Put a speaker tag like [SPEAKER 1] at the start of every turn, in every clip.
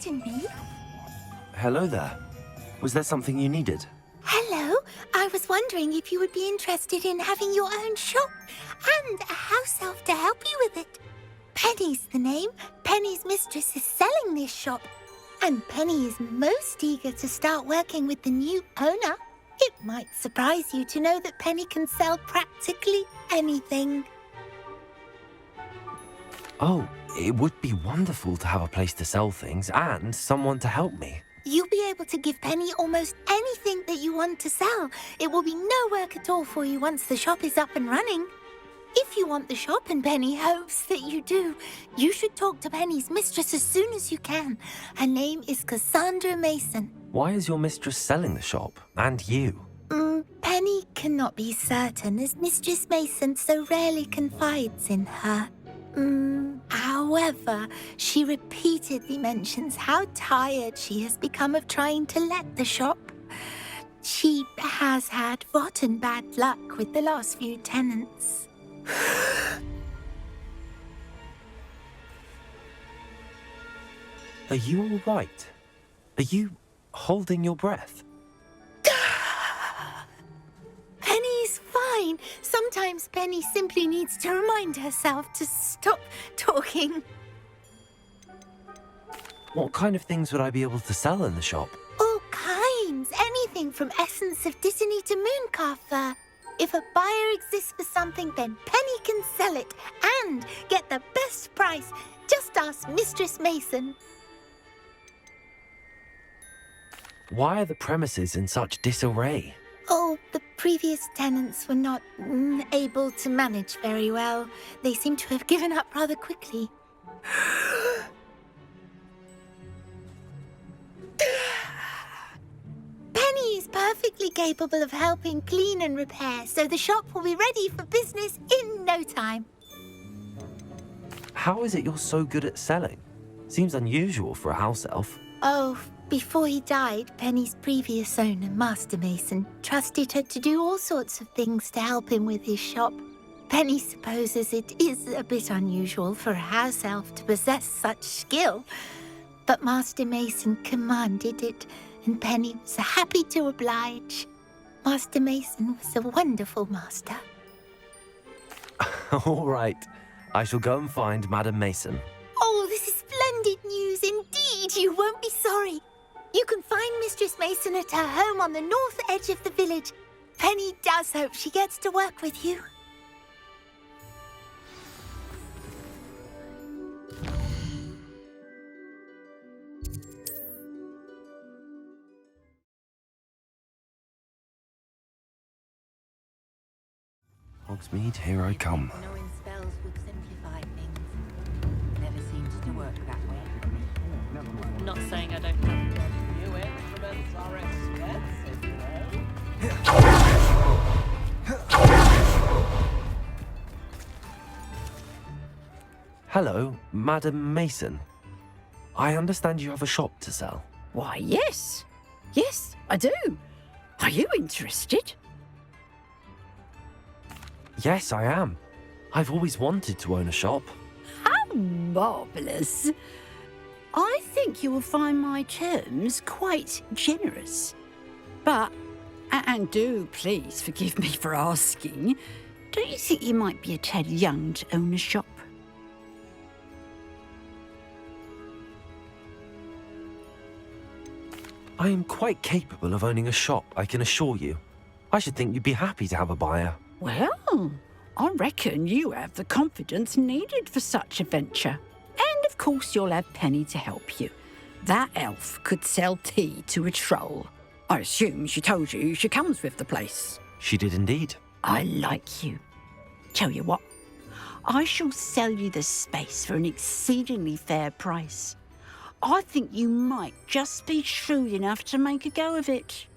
[SPEAKER 1] Pardon me?
[SPEAKER 2] Hello there. Was there something you needed?
[SPEAKER 1] Hello. I was wondering if you would be interested in having your own shop and a house elf to help you with it. Penny's the name. Penny's mistress is selling this shop. And Penny is most eager to start working with the new owner. It might surprise you to know that Penny can sell practically anything.
[SPEAKER 2] Oh, it would be wonderful to have a place to sell things and someone to help me.
[SPEAKER 1] You'll be able to give Penny almost anything that you want to sell. It will be no work at all for you once the shop is up and running. If you want the shop and Penny hopes that you do, you should talk to Penny's mistress as soon as you can. Her name is Cassandra Mason.
[SPEAKER 2] Why is your mistress selling the shop? And you?
[SPEAKER 1] Penny cannot be certain as Mistress Mason so rarely confides in her. However, she repeatedly mentions how tired she has become of trying to let the shop. She has had rotten bad luck with the last few tenants.
[SPEAKER 2] Are you all right? Are you holding your breath?
[SPEAKER 1] Penny's fine. Sometimes Penny simply needs to remind herself to stop talking.
[SPEAKER 2] What kind of things would I be able to sell in the shop?
[SPEAKER 1] All kinds. Anything from essence of Disney to mooncar fur. If a buyer exists for something, then Penny can sell it and get the best price. Just ask Mistress Mason.
[SPEAKER 2] Why are the premises in such disarray?
[SPEAKER 1] Oh, the previous tenants were not able to manage very well. They seem to have given up rather quickly. Penny is perfectly capable of helping clean and repair, so the shop will be ready for business in no time.
[SPEAKER 2] How is it you're so good at selling? Seems unusual for a house elf.
[SPEAKER 1] Oh, before he died, Penny's previous owner, Master Mason, trusted her to do all sorts of things to help him with his shop. Penny supposes it is a bit unusual for a house elf to possess such skill, but Master Mason commanded it, and Penny was happy to oblige. Master Mason was a wonderful master.
[SPEAKER 2] All right. I shall go and find Madam Mason.
[SPEAKER 1] Oh, this is splendid news indeed. You won't be sorry. You can find Mistress Mason at her home on the north edge of the village. Penny does hope she gets to work with you.
[SPEAKER 2] Hogsmeade, here I come.
[SPEAKER 3] Knowing spells would simplify things. Never seems to work that way.
[SPEAKER 4] Not saying I don't have them.
[SPEAKER 5] New instruments are expensive, you know.
[SPEAKER 2] Hello, Madam Mason. I understand you have a shop to sell.
[SPEAKER 6] Why, yes. Yes, I do. Are you interested?
[SPEAKER 2] Yes, I am. I've always wanted to own a shop.
[SPEAKER 6] How marvellous. I think you will find my terms quite generous. But, and do please forgive me for asking, don't you think you might be a tad young to own a shop?
[SPEAKER 2] I am quite capable of owning a shop, I can assure you. I should think you'd be happy to have a buyer.
[SPEAKER 6] Well, I reckon you have the confidence needed for such a venture. And of course you'll have Penny to help you. That elf could sell tea to a troll. I assume she told you she comes with the place.
[SPEAKER 2] She did indeed.
[SPEAKER 6] I like you. Tell you what, I shall sell you the space for an exceedingly fair price. I think you might just be shrewd enough to make a go of it.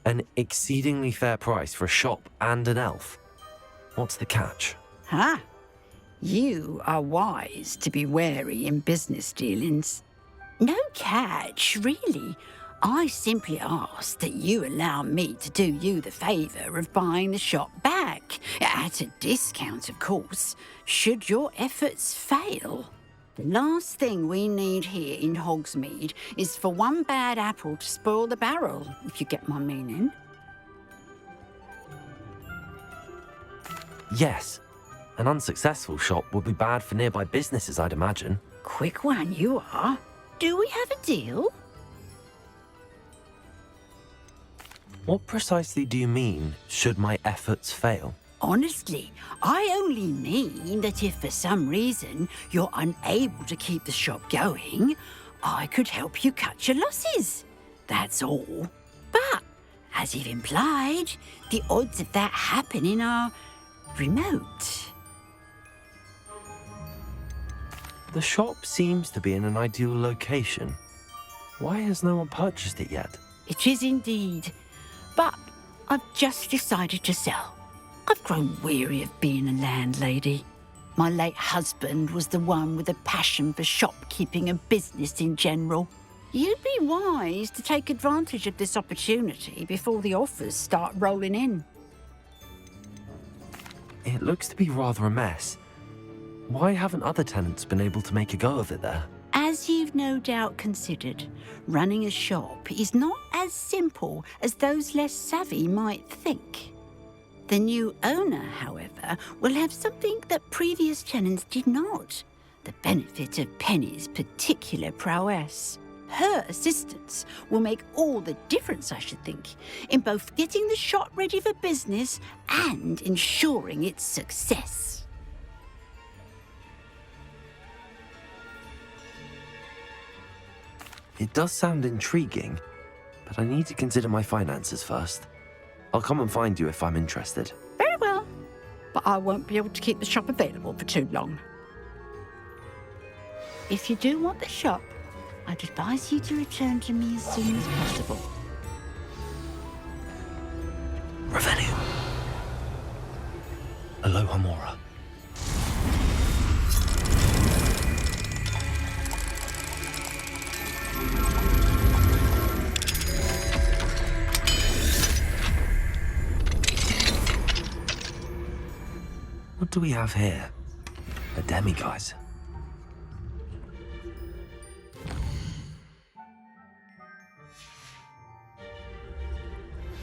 [SPEAKER 2] An exceedingly fair price for a shop and an elf. What's the catch?
[SPEAKER 6] Ah, you are wise to be wary in business dealings. No catch, really. I simply ask that you allow me to do you the favour of buying the shop back, at a discount, of course, should your efforts fail. The last thing we need here in Hogsmeade is for one bad apple to spoil the barrel, if you get my meaning.
[SPEAKER 2] Yes, an unsuccessful shop would be bad for nearby businesses, I'd imagine.
[SPEAKER 6] Quick one you are. Do we have a deal?
[SPEAKER 2] What precisely do you mean, should my efforts fail?
[SPEAKER 6] Honestly, I only mean that if for some reason you're unable to keep the shop going, I could help you cut your losses. That's all. But, as you've implied, the odds of that happening are remote.
[SPEAKER 2] The shop seems to be in an ideal location. Why has no one purchased it yet?
[SPEAKER 6] It is indeed. But I've just decided to sell. I've grown weary of being a landlady. My late husband was the one with a passion for shopkeeping and business in general. You'd be wise to take advantage of this opportunity before the offers start rolling in.
[SPEAKER 2] It looks to be rather a mess. Why haven't other tenants been able to make a go of it there?
[SPEAKER 6] As you've no doubt considered, running a shop is not as simple as those less savvy might think. The new owner, however, will have something that previous tenants did not: the benefit of Penny's particular prowess. Her assistance will make all the difference, I should think, in both getting the shop ready for business and ensuring its success.
[SPEAKER 2] It does sound intriguing, but I need to consider my finances first. I'll come and find you if I'm interested.
[SPEAKER 6] Very well, but I won't be able to keep the shop available for too long. If you do want the shop, I'd advise you to return to me as soon as possible.
[SPEAKER 2] Revelio. Aloha Mora. What do we have here? A demiguise.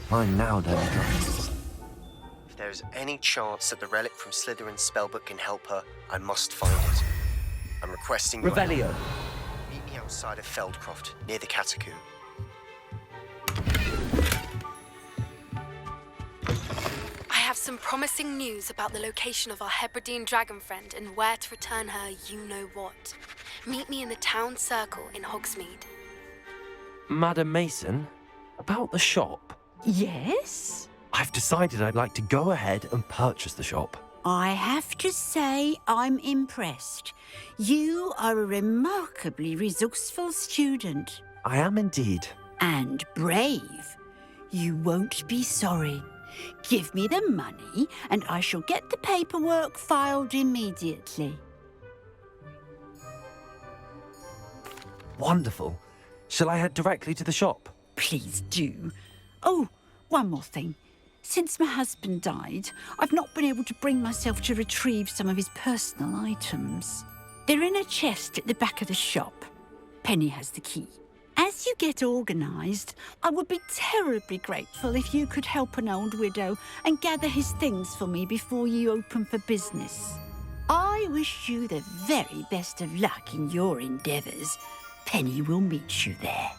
[SPEAKER 2] Mine now, demiguise.
[SPEAKER 7] If there is any chance that the relic from Slytherin's spellbook can help her, I must find it. I'm requesting your help.
[SPEAKER 2] Revelio.
[SPEAKER 7] Meet me outside of Feldcroft, near the Catacomb.
[SPEAKER 8] I have some promising news about the location of our Hebridean dragon friend and where to return her you-know-what. Meet me in the town circle in Hogsmeade.
[SPEAKER 2] Madam Mason, about the shop.
[SPEAKER 6] Yes?
[SPEAKER 2] I've decided I'd like to go ahead and purchase the shop.
[SPEAKER 6] I have to say I'm impressed. You are a remarkably resourceful student.
[SPEAKER 2] I am indeed.
[SPEAKER 6] And brave. You won't be sorry. Give me the money, and I shall get the paperwork filed immediately.
[SPEAKER 2] Wonderful. Shall I head directly to the shop?
[SPEAKER 6] Please do. Oh, one more thing. Since my husband died, I've not been able to bring myself to retrieve some of his personal items. They're in a chest at the back of the shop. Penny has the key. As you get organised, I would be terribly grateful if you could help an old widow and gather his things for me before you open for business. I wish you the very best of luck in your endeavours. Penny will meet you there.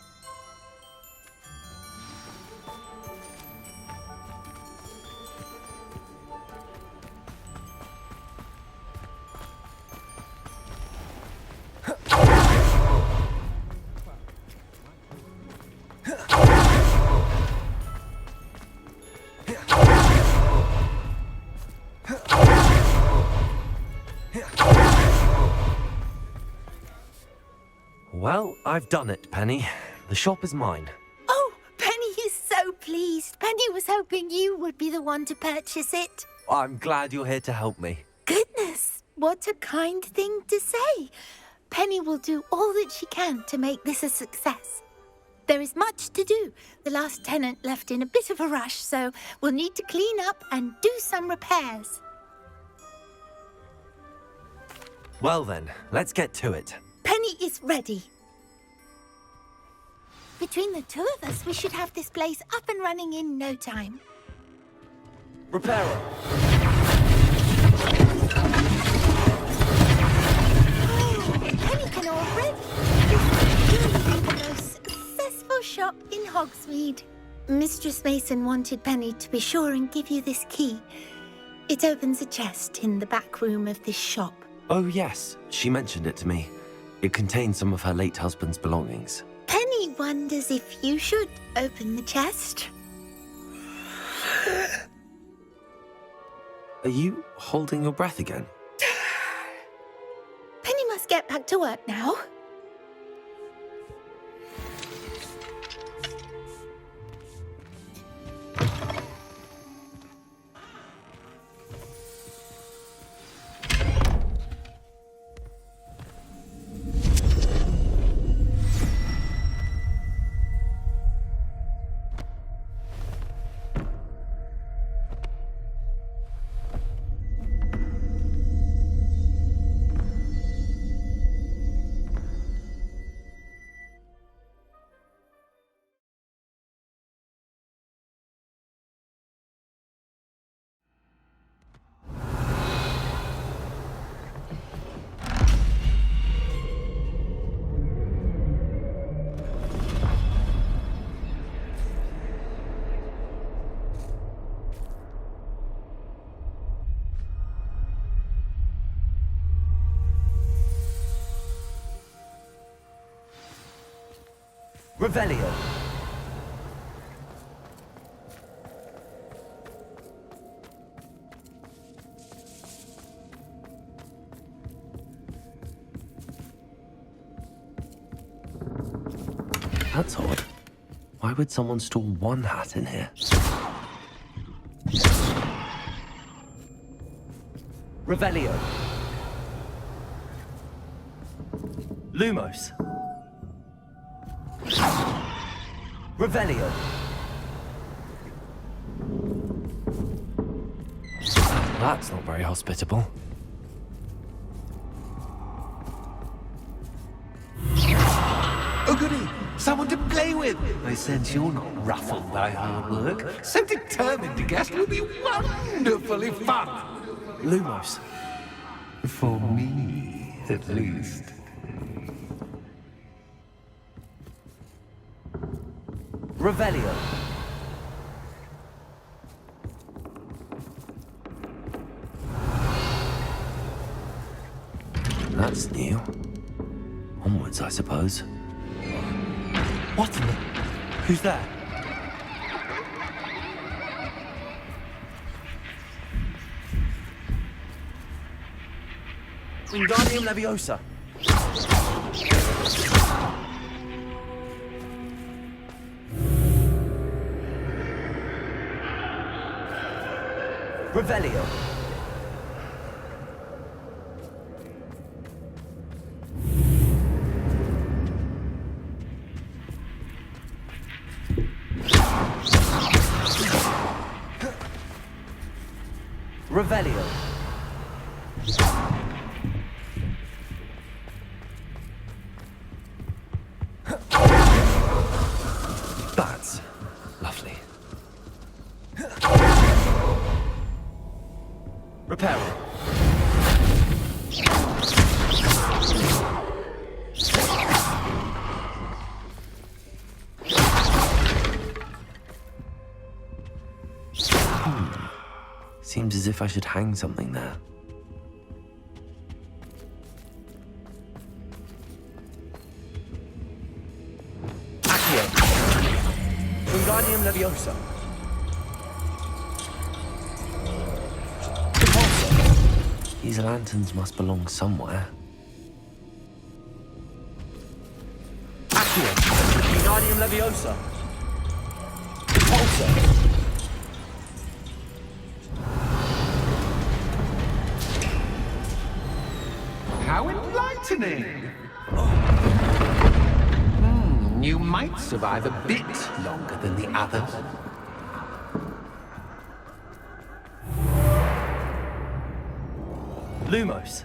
[SPEAKER 2] Well, I've done it, Penny. The shop is mine.
[SPEAKER 1] Oh, Penny is so pleased. Penny was hoping you would be the one to purchase it.
[SPEAKER 2] I'm glad you're here to help me.
[SPEAKER 1] Goodness, what a kind thing to say. Penny will do all that she can to make this a success. There is much to do. The last tenant left in a bit of a rush, so we'll need to clean up and do some repairs.
[SPEAKER 2] Well then, let's get to it.
[SPEAKER 1] Penny is ready. Between the two of us, we should have this place up and running in no time.
[SPEAKER 2] Repairer!
[SPEAKER 1] Penny can already be the most successful shop in Hogsmeade. Mistress Mason wanted Penny to be sure and give you this key. It opens a chest in the back room of this shop.
[SPEAKER 2] Oh yes, she mentioned it to me. It contains some of her late husband's belongings.
[SPEAKER 1] Penny wonders if you should open the chest.
[SPEAKER 2] Are you holding your breath again?
[SPEAKER 1] Penny must get back to work now.
[SPEAKER 2] Revelio! That's odd. Why would someone store one hat in here? Revelio! Lumos! Revelio! That's not very hospitable.
[SPEAKER 9] Oh goody! Someone to play with! I sense you're not ruffled by hard work. So determined to guest will be wonderfully fun!
[SPEAKER 2] Lumos!
[SPEAKER 9] For me, at least.
[SPEAKER 2] Revelio! That's new. Onwards, I suppose. What in the... Who's there? Wingardium Leviosa! Revelio! Revelio! That's lovely. Repairer. Seems as if I should hang something there. Accio. Wingardium Leviosa. Repulsor. These lanterns must belong somewhere. Accio. Wingardium Leviosa. Repulsor.
[SPEAKER 9] How enlightening! You might survive a bit longer than the others.
[SPEAKER 2] Lumos.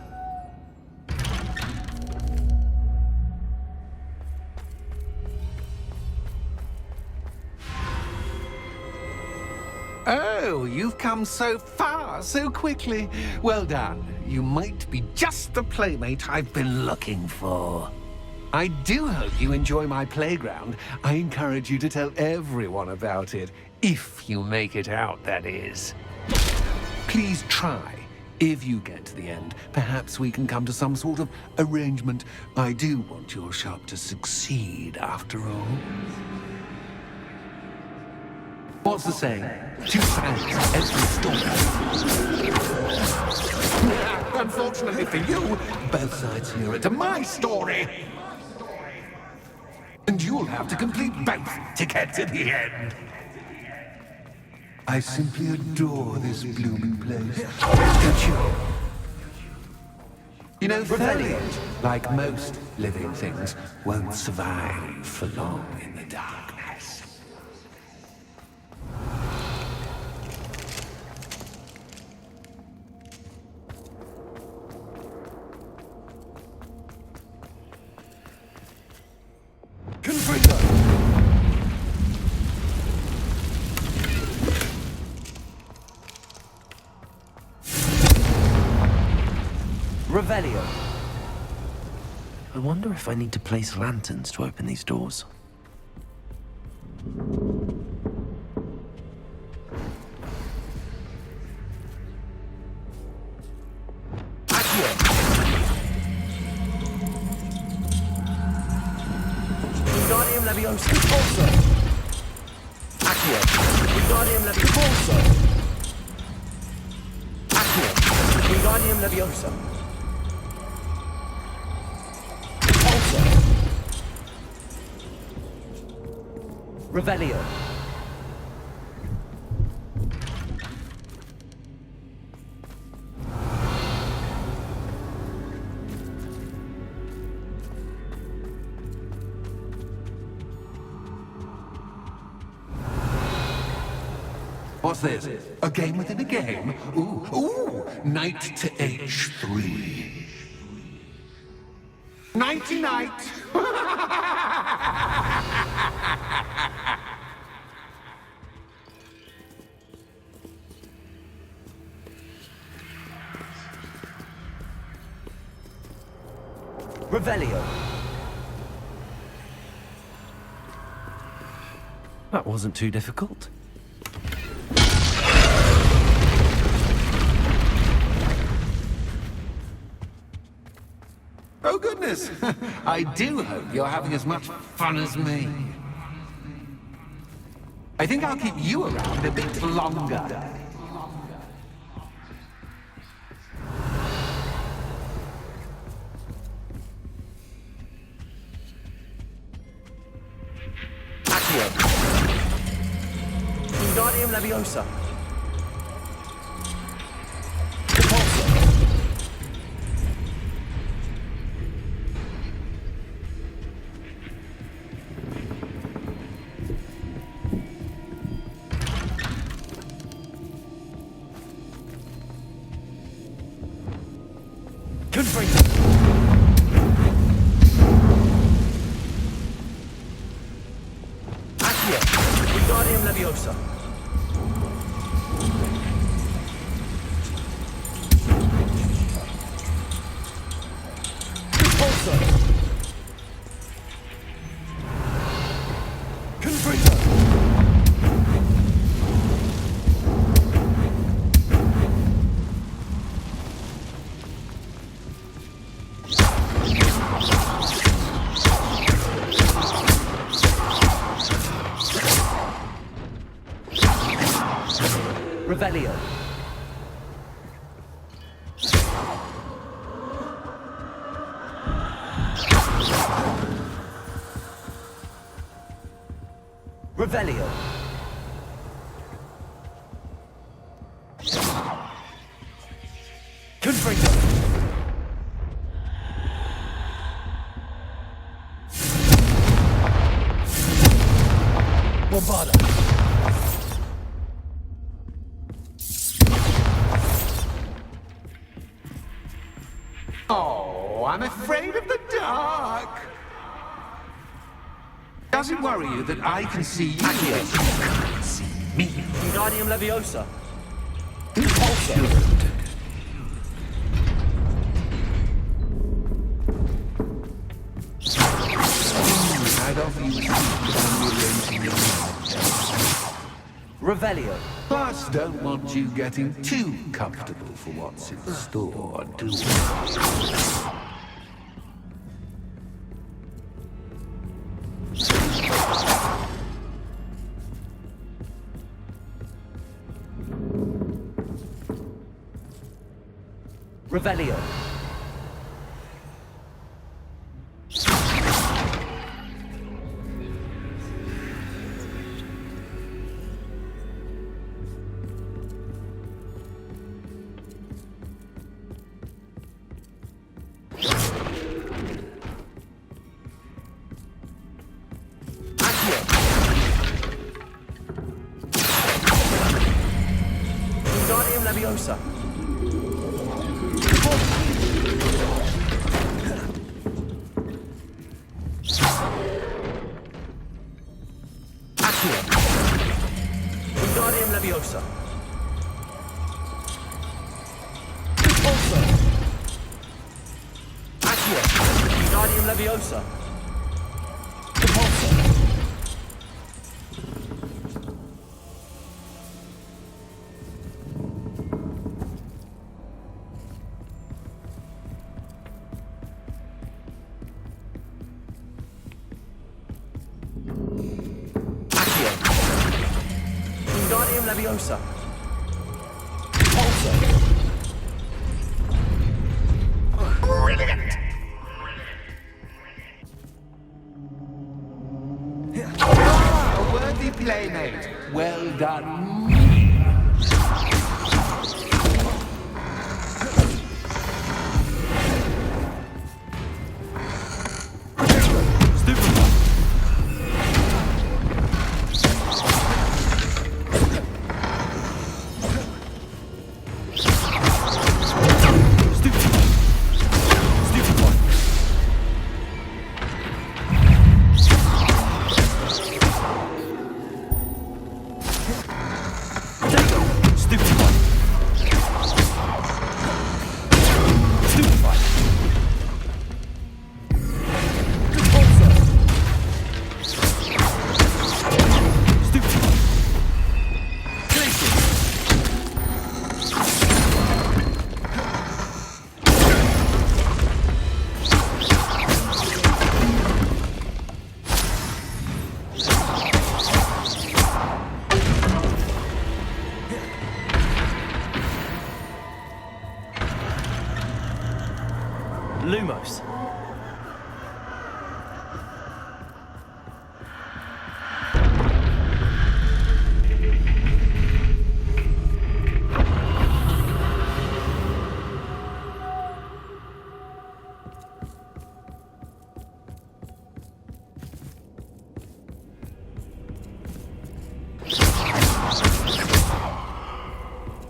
[SPEAKER 9] Oh, you've come so far, so quickly. Well done. You might be just the playmate I've been looking for. I do hope you enjoy my playground. I encourage you to tell everyone about it. If you make it out, that is. Please try. If you get to the end, perhaps we can come to some sort of arrangement. I do want your shop to succeed, after all. What's the saying? 2 sides every story. Unfortunately for you, both sides hear it to my story. And you'll have to complete both to get to the end. I simply adore this blooming place. Don't you? You know, foliage, like most living things, won't survive for long in the darkness. Confringo!
[SPEAKER 2] Revelio. I wonder if I need to place lanterns to open these doors.
[SPEAKER 10] Wingardium Leviosa. Also. Accio. Wingardium Leviosa. Accio. Wingardium Leviosa. Also. Revelio.
[SPEAKER 9] What's this? A game within a game? Ooh, knight to H3. Nighty-night!
[SPEAKER 10] Revelio.
[SPEAKER 2] That wasn't too difficult.
[SPEAKER 9] Oh, goodness! I do hope you're having as much fun as me. I think I'll keep you around a bit longer.
[SPEAKER 10] Accio. Wingardium Leviosa. Repulsor. Confringo. Accio. Wingardium Leviosa. Repulsor. Confringo. Revelio. Revelio. Confringo. Bombarda.
[SPEAKER 9] Oh, I'm afraid of the dark. Does it worry you that I can see you?
[SPEAKER 10] Accio.
[SPEAKER 9] You can't see Me.
[SPEAKER 10] Wingardium Leviosa. Repulsor.
[SPEAKER 9] Good. I'd offer you
[SPEAKER 10] Revelio.
[SPEAKER 9] Plus, don't want you getting too comfortable for what's in store, do we?
[SPEAKER 10] Revelio. Wingardium Leviosa. Wingardium Leviosa. Repulsor. Accio. Wingardium Leviosa. Repulsor. Accio. Wingardium Leviosa. Repulsor.
[SPEAKER 9] Ah, a worthy playmate. Well done.
[SPEAKER 10] Lumos.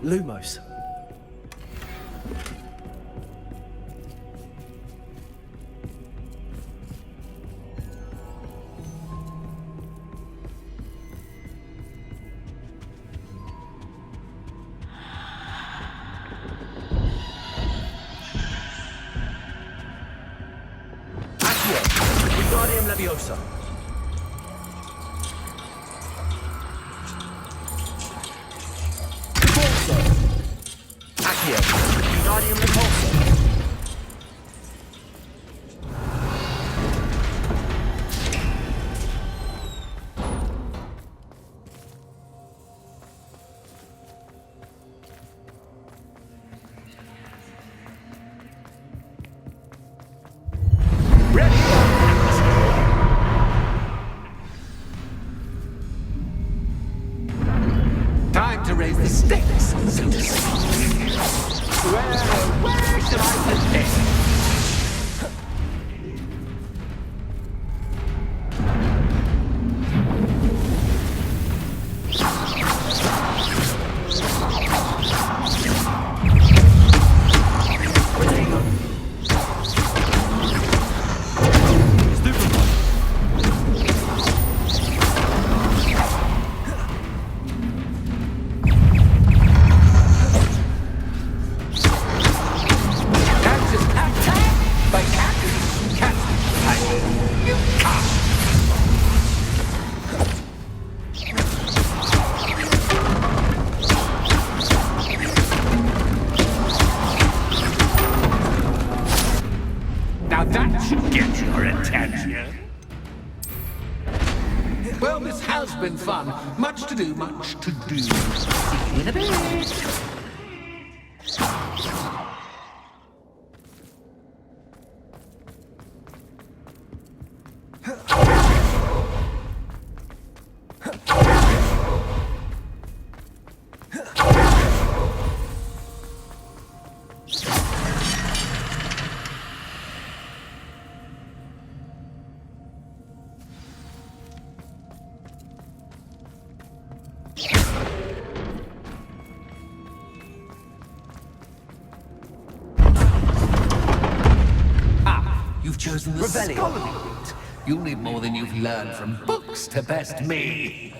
[SPEAKER 10] Lumos. Accio. Wingardium Leviosa. Repulsor. Accio. Wingardium Repulsor. Ready?
[SPEAKER 9] Time to raise the stakes, so to speak. Well, attention. Well, this has been fun. Much to do, much to do. See you in a bit. You've chosen the
[SPEAKER 10] Revelio.
[SPEAKER 9] scholarly route. You'll need more than you've learned from books to best me.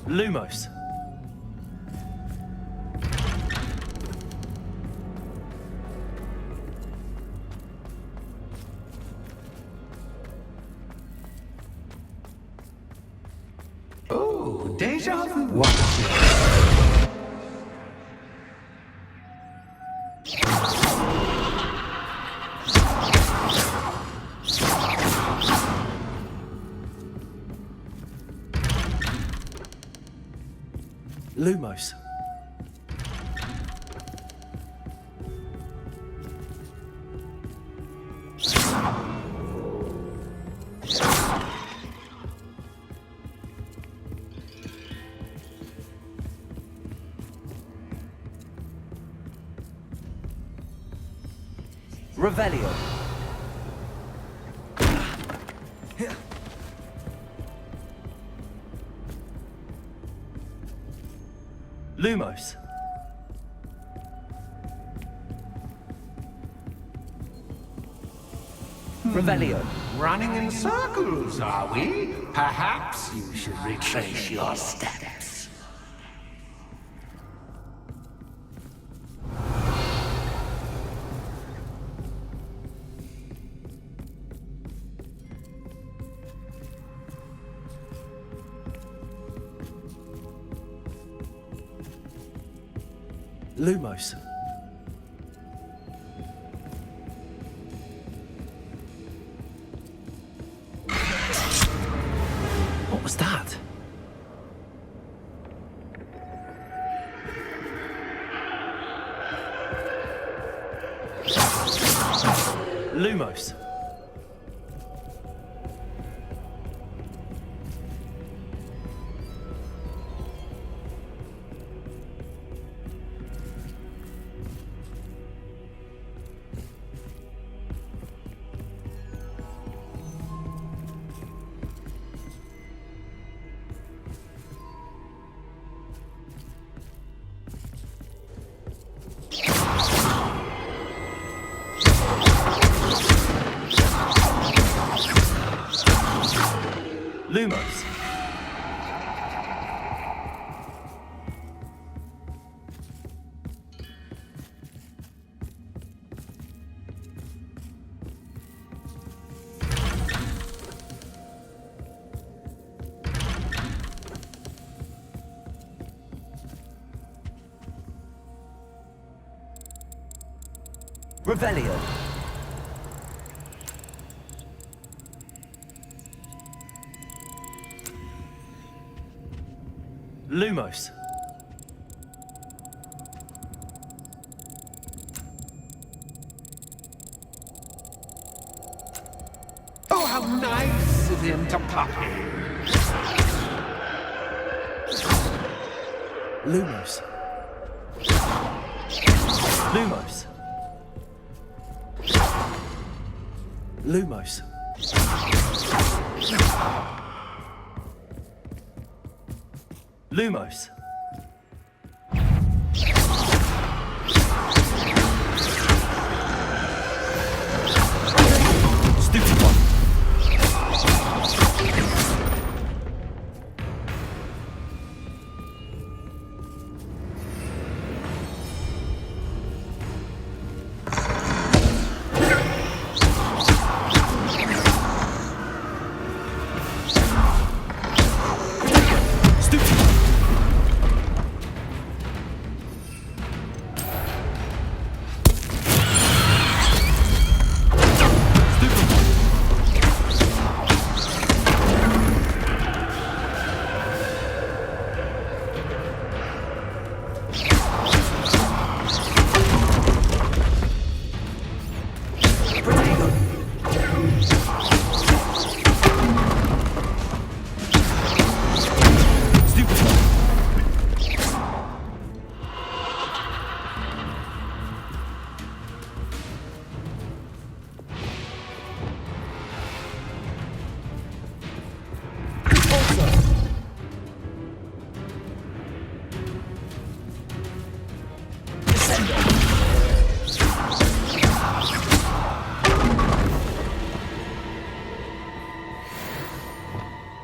[SPEAKER 10] Lumos.
[SPEAKER 9] Oh, deja vu.
[SPEAKER 10] Lumos. Revelio. Lumos. Revelio.
[SPEAKER 9] Running in circles, are we? Perhaps you should retrace your steps.
[SPEAKER 10] Lumos. What was that? Lumos. Lumos. Revelio. Lumos.
[SPEAKER 9] Oh, how nice of him to puppy.
[SPEAKER 10] Lumos. Lumos. Lumos. Lumos. Stupid one.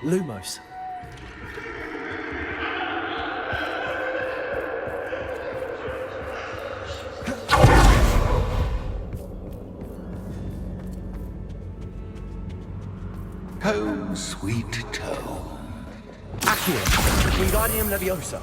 [SPEAKER 10] Lumos.
[SPEAKER 9] Oh, sweet toe.
[SPEAKER 10] Accio. Wingardium Leviosa.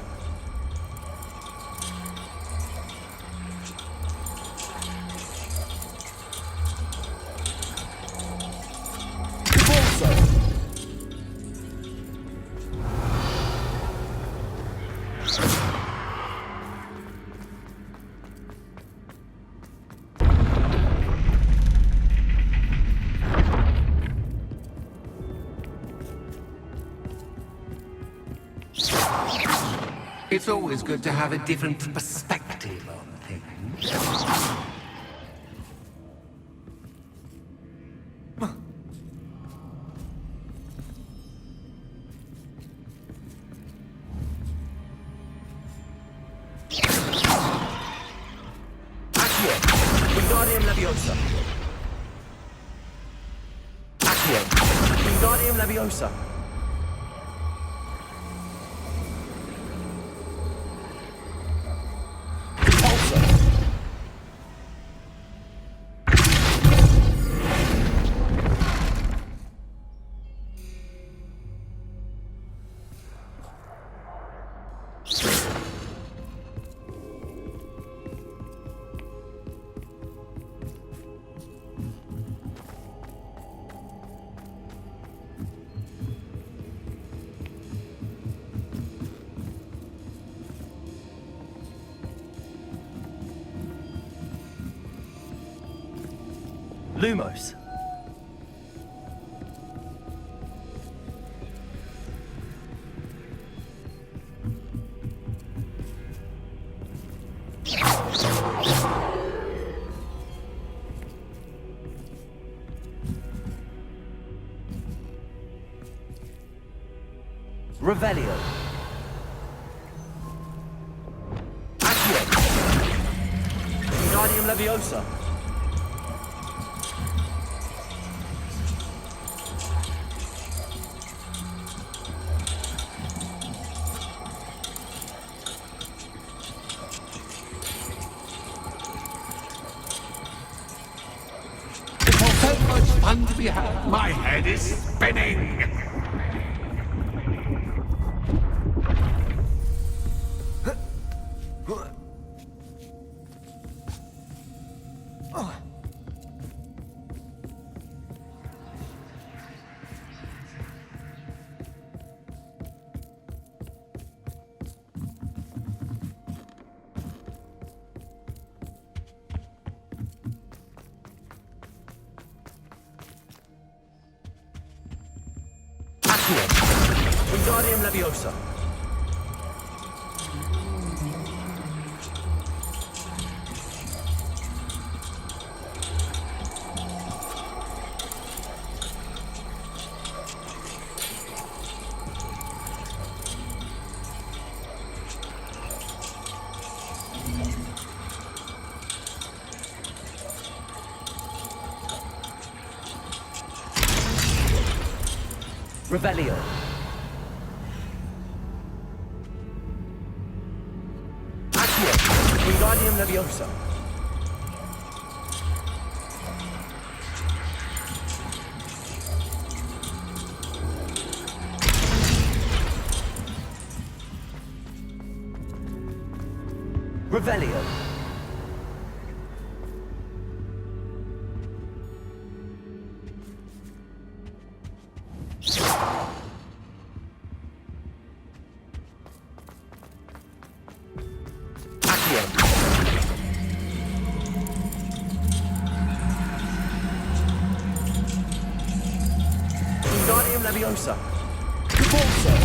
[SPEAKER 9] It's always good to have a different perspective on things.
[SPEAKER 10] Accio. Wingardium Leviosa. Accio. Wingardium Leviosa. Lumos. Revelio. Accio. Wingardium Leviosa.
[SPEAKER 9] So much fun to be had. My head is spinning.
[SPEAKER 10] Wingardium Leviosa. Revelio. Accio. Wingardium Leviosa. Revelio. Wingardium Leviosa. Repulsor.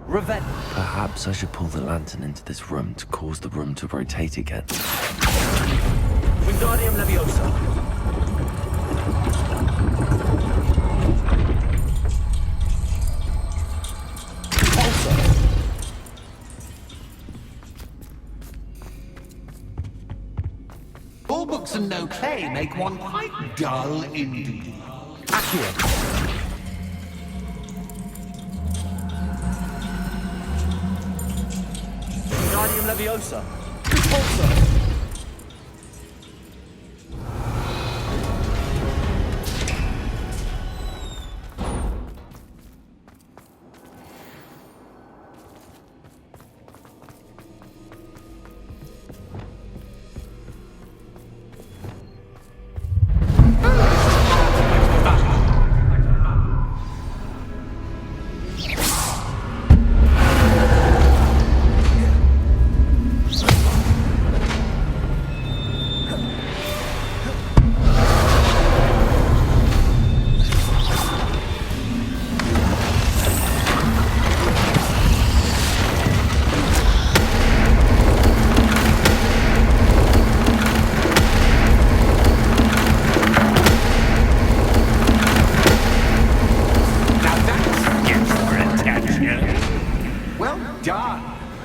[SPEAKER 10] Revel.
[SPEAKER 2] Perhaps I should pull the lantern into this room to cause the room to rotate again.
[SPEAKER 10] Wingardium Leviosa.
[SPEAKER 9] though clay make one quite dull indeed.
[SPEAKER 10] Accio. Wingardium Leviosa. Repulsor.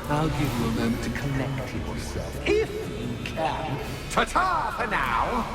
[SPEAKER 9] I'll give you a moment to collect yourself, if you can. Ta-ta for now!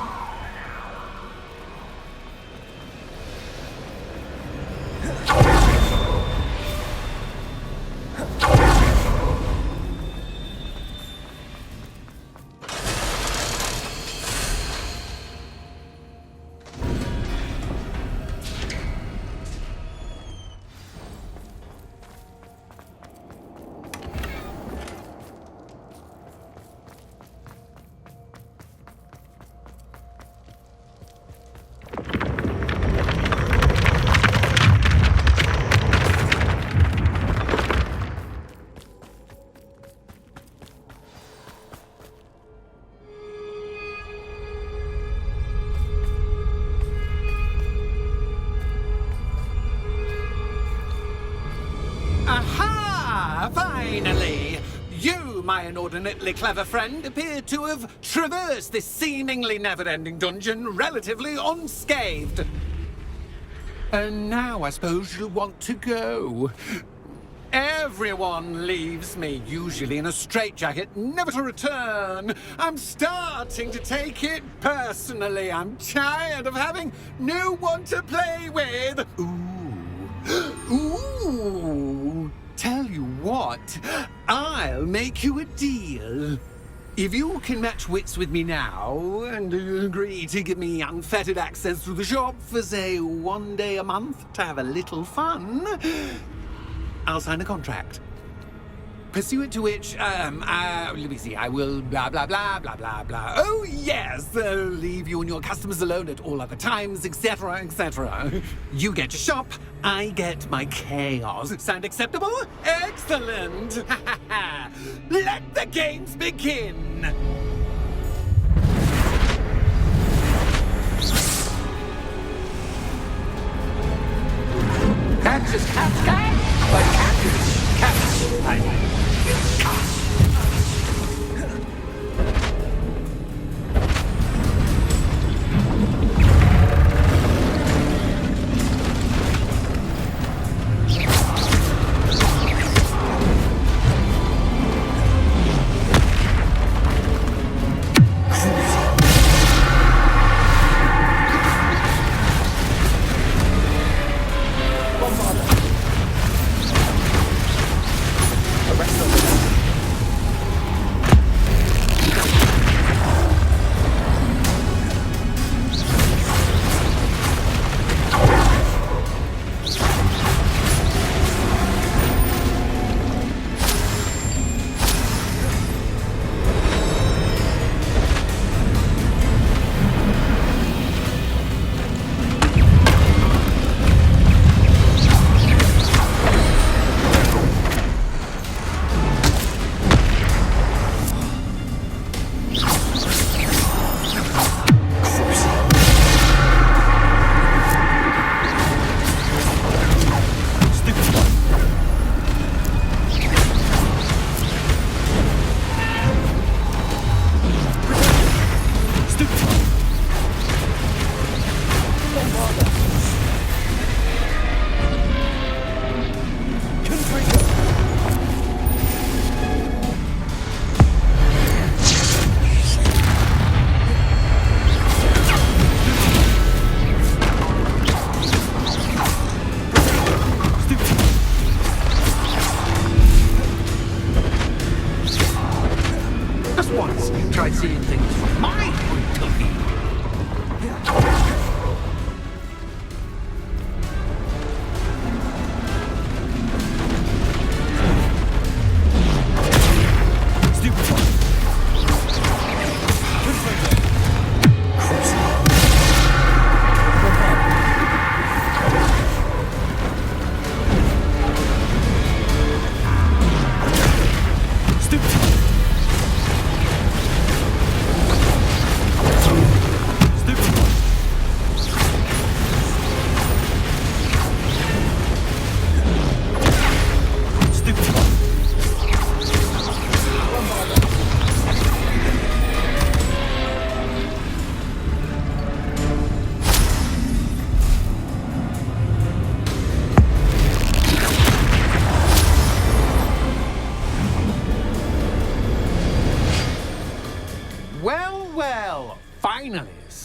[SPEAKER 9] Aha! Finally! You, my inordinately clever friend, appear to have traversed this seemingly never-ending dungeon relatively unscathed. And now I suppose you'll want to go. Everyone leaves me, usually in a straitjacket, never to return. I'm starting to take it personally. I'm tired of having no one to play with. Ooh, tell you what, I'll make you a deal. If you can match wits with me now and agree to give me unfettered access to the shop for, say, 1 day a month to have a little fun, I'll sign a contract. Pursuant to which, let me see, I will blah, blah, blah, blah, blah, blah. Oh, yes, leave you and your customers alone at all other times, etc., etc. You get your shop, I get my chaos. Sound acceptable? Excellent! Let the games begin! Catch is catch, but catch is catch. I mean,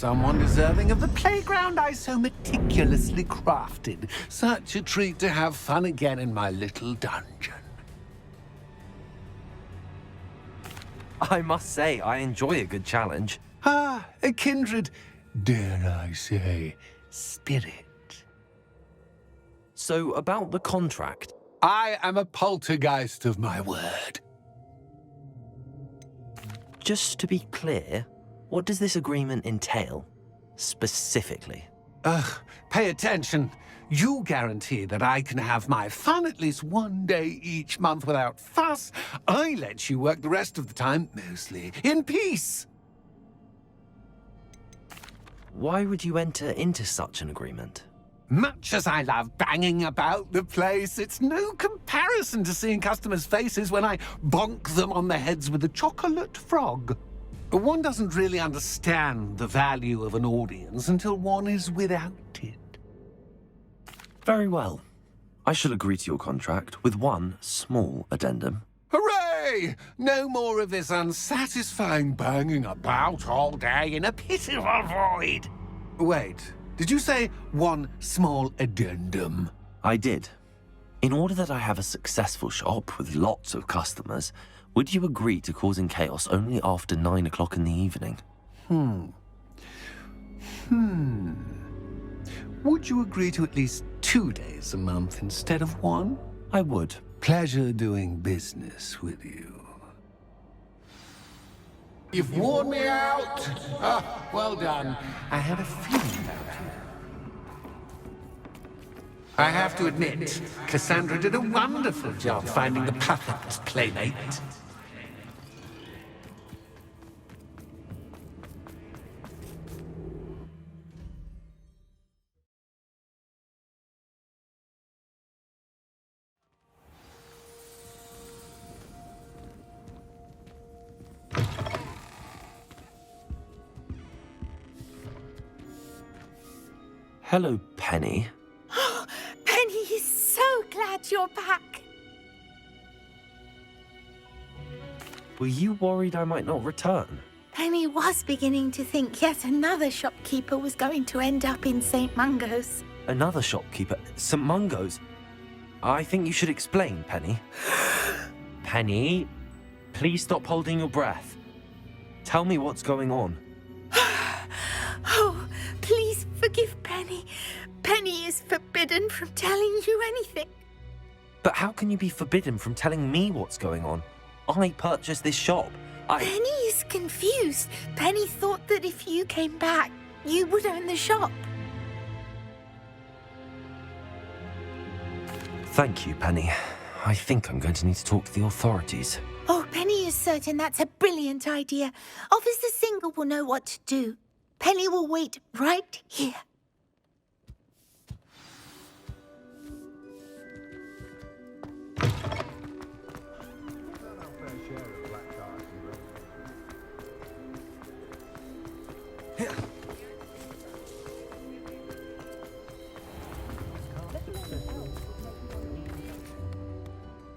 [SPEAKER 9] someone deserving of the playground I so meticulously crafted. Such a treat to have fun again in my little dungeon.
[SPEAKER 2] I must say, I enjoy a good challenge.
[SPEAKER 9] Ah, a kindred, dare I say, spirit.
[SPEAKER 2] So, about the contract.
[SPEAKER 9] I am a poltergeist of my word.
[SPEAKER 2] Just to be clear, what does this agreement entail, specifically?
[SPEAKER 9] Pay attention. You guarantee that I can have my fun at least one day each month without fuss. I let you work the rest of the time, mostly in peace.
[SPEAKER 2] Why would you enter into such an agreement?
[SPEAKER 9] Much as I love banging about the place, it's no comparison to seeing customers' faces when I bonk them on the heads with a chocolate frog. One doesn't really understand the value of an audience until one is without it.
[SPEAKER 2] Very well. I shall agree to your contract with one small addendum.
[SPEAKER 9] Hooray! No more of this unsatisfying banging about all day in a pitiful void. Wait, did you say one small addendum?
[SPEAKER 2] I did. In order that I have a successful shop with lots of customers, would you agree to causing chaos only after 9 o'clock in the evening?
[SPEAKER 9] Would you agree to at least 2 days a month instead of one?
[SPEAKER 2] I would.
[SPEAKER 9] Pleasure doing business with you. You've worn me out. Ah, well done. I had a feeling about you. I have to admit, Cassandra did a wonderful job finding the perfect playmate.
[SPEAKER 2] Hello, Penny.
[SPEAKER 1] Penny is so glad you're back.
[SPEAKER 2] Were you worried I might not return?
[SPEAKER 1] Penny was beginning to think yet another shopkeeper was going to end up in St. Mungo's.
[SPEAKER 2] Another shopkeeper? St. Mungo's? I think you should explain, Penny. Penny, please stop holding your breath. Tell me what's going on.
[SPEAKER 1] Oh, please forgive Penny. Penny is forbidden from telling you anything.
[SPEAKER 2] But how can you be forbidden from telling me what's going on? I purchased this shop.
[SPEAKER 1] Penny is confused. Penny thought that if you came back, you would own the shop.
[SPEAKER 2] Thank you, Penny. I think I'm going to need to talk to the authorities.
[SPEAKER 1] Oh, Penny is certain that's a brilliant idea. Officer Single will know what to do. Penny will wait right here.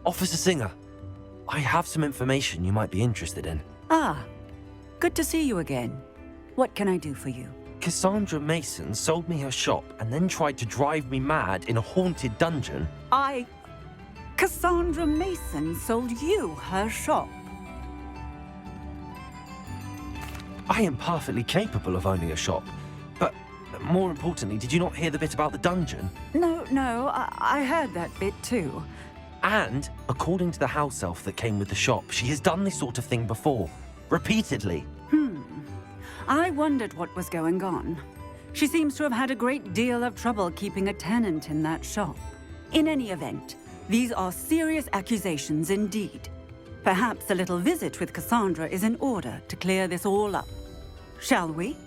[SPEAKER 2] Officer Singer, I have some information you might be interested in.
[SPEAKER 11] Ah, good to see you again. What can I do for you?
[SPEAKER 2] Cassandra Mason sold me her shop and then tried to drive me mad in a haunted dungeon.
[SPEAKER 11] Cassandra Mason sold you her shop?
[SPEAKER 2] I am perfectly capable of owning a shop, but more importantly, did you not hear the bit about the dungeon?
[SPEAKER 11] No, I heard that bit too.
[SPEAKER 2] And, according to the house elf that came with the shop, she has done this sort of thing before. Repeatedly.
[SPEAKER 11] I wondered what was going on. She seems to have had a great deal of trouble keeping a tenant in that shop. In any event, these are serious accusations indeed. Perhaps a little visit with Cassandra is in order to clear this all up. Shall we?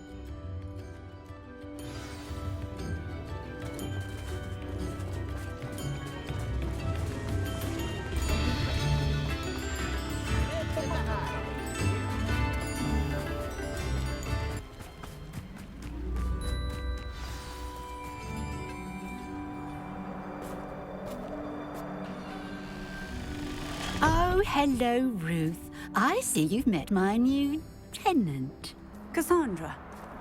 [SPEAKER 6] Oh, hello, Ruth. I see you've met my new tenant.
[SPEAKER 11] Cassandra,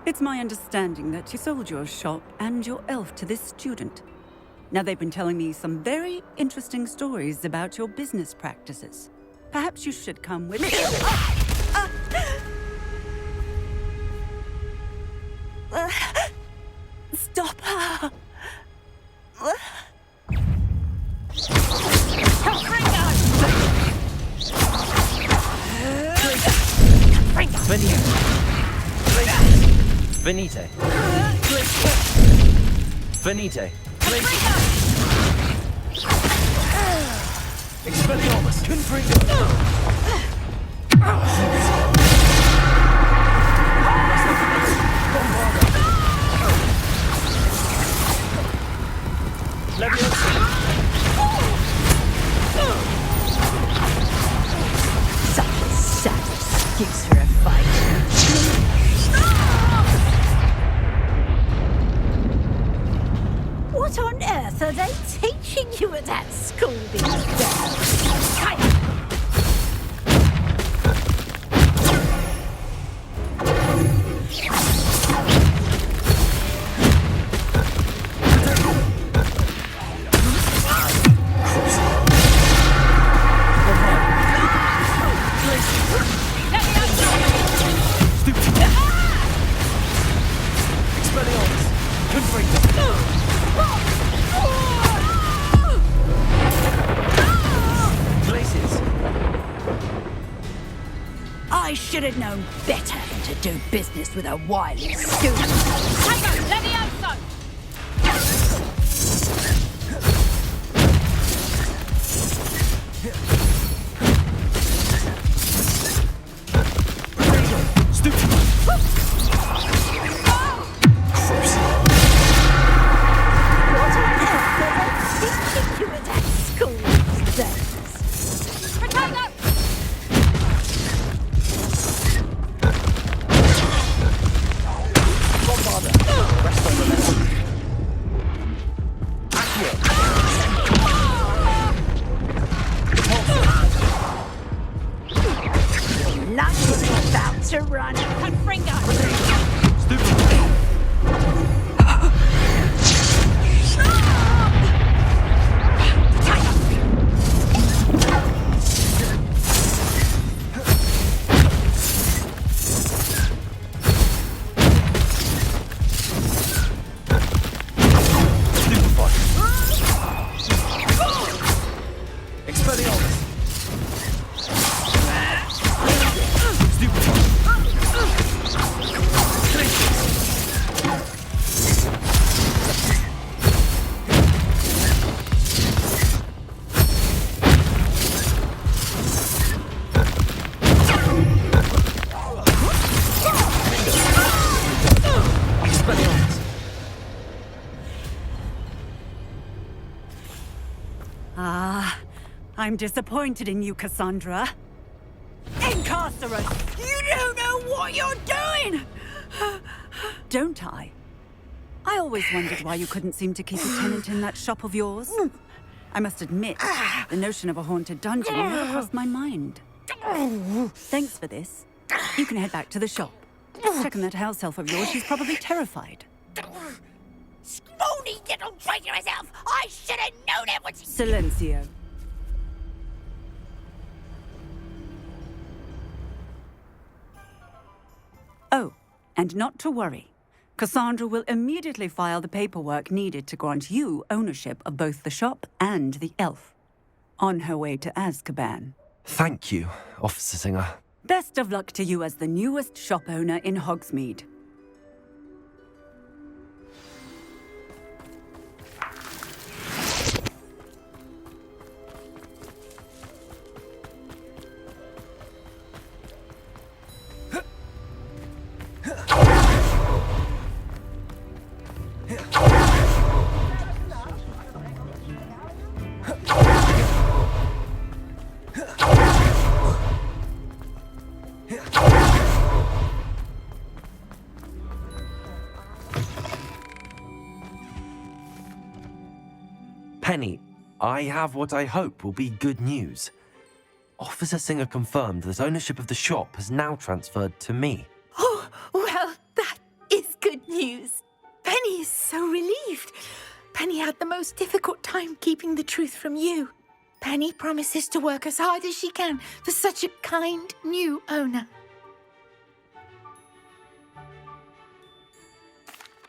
[SPEAKER 11] It's my understanding that you sold your shop and your elf to this student. Now, they've been telling me some very interesting stories about your business practices. Perhaps you should come with me. Stop her!
[SPEAKER 2] Venite. Venite.
[SPEAKER 10] Expelliarmus! Confringo!
[SPEAKER 6] Such a sad excuse for a fight. What on earth are they teaching you at that school these days? I should have known better than to do business with a wily student. What on earth are they teaching you at that school these days? Nothing's about to run. I'm disappointed in you, Cassandra. Incarcerate! You don't know what you're doing! Don't I? I always wondered why you couldn't seem to keep a tenant in that shop of yours. I must admit, the notion of a haunted dungeon never crossed my mind. Thanks for this. You can head back to the shop. Check on that house elf of yours. She's probably terrified.
[SPEAKER 1] Scrawny little traitor herself! I should have known it was...
[SPEAKER 11] Silencio. Oh, and not to worry. Cassandra will immediately file the paperwork needed to grant you ownership of both the shop and the elf. On her way to Azkaban.
[SPEAKER 2] Thank you, Officer Singer.
[SPEAKER 11] Best of luck to you as the newest shop owner in Hogsmeade.
[SPEAKER 2] Penny, I have what I hope will be good news. Officer Singer confirmed that ownership of the shop has now transferred to me.
[SPEAKER 1] Oh, well, that is news. Penny is so relieved. Penny had the most difficult time keeping the truth from you. Penny promises to work as hard as she can for such a kind new owner.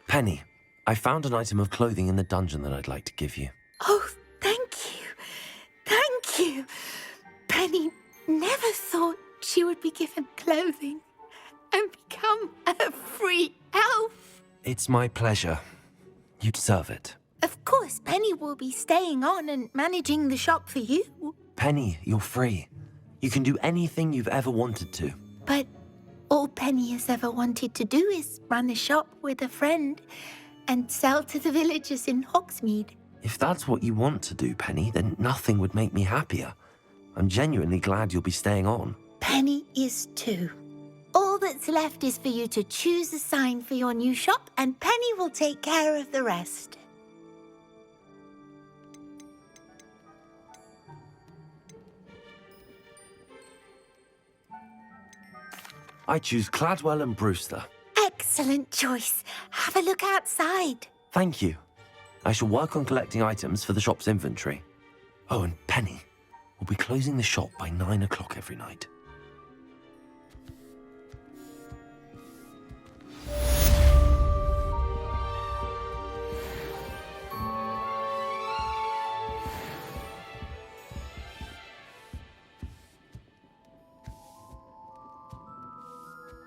[SPEAKER 2] Penny, I found an item of clothing in the dungeon that I'd like to give you.
[SPEAKER 1] Oh, thank you. Thank you. Penny never thought she would be given clothing and become a free elf.
[SPEAKER 2] It's my pleasure. You deserve it.
[SPEAKER 1] Of course, Penny will be staying on and managing the shop for you.
[SPEAKER 2] Penny, you're free. You can do anything you've ever wanted to.
[SPEAKER 1] But all Penny has ever wanted to do is run a shop with a friend and sell to the villagers in Hogsmeade.
[SPEAKER 2] If that's what you want to do, Penny, then nothing would make me happier. I'm genuinely glad you'll be staying on.
[SPEAKER 1] Penny is too. All that's left is for you to choose a sign for your new shop, and Penny will take care of the rest.
[SPEAKER 2] I choose Cladwell and Brewster.
[SPEAKER 1] Excellent choice. Have a look outside.
[SPEAKER 2] Thank you. I shall work on collecting items for the shop's inventory. Oh, and Penny, we'll be closing the shop by 9 o'clock every night.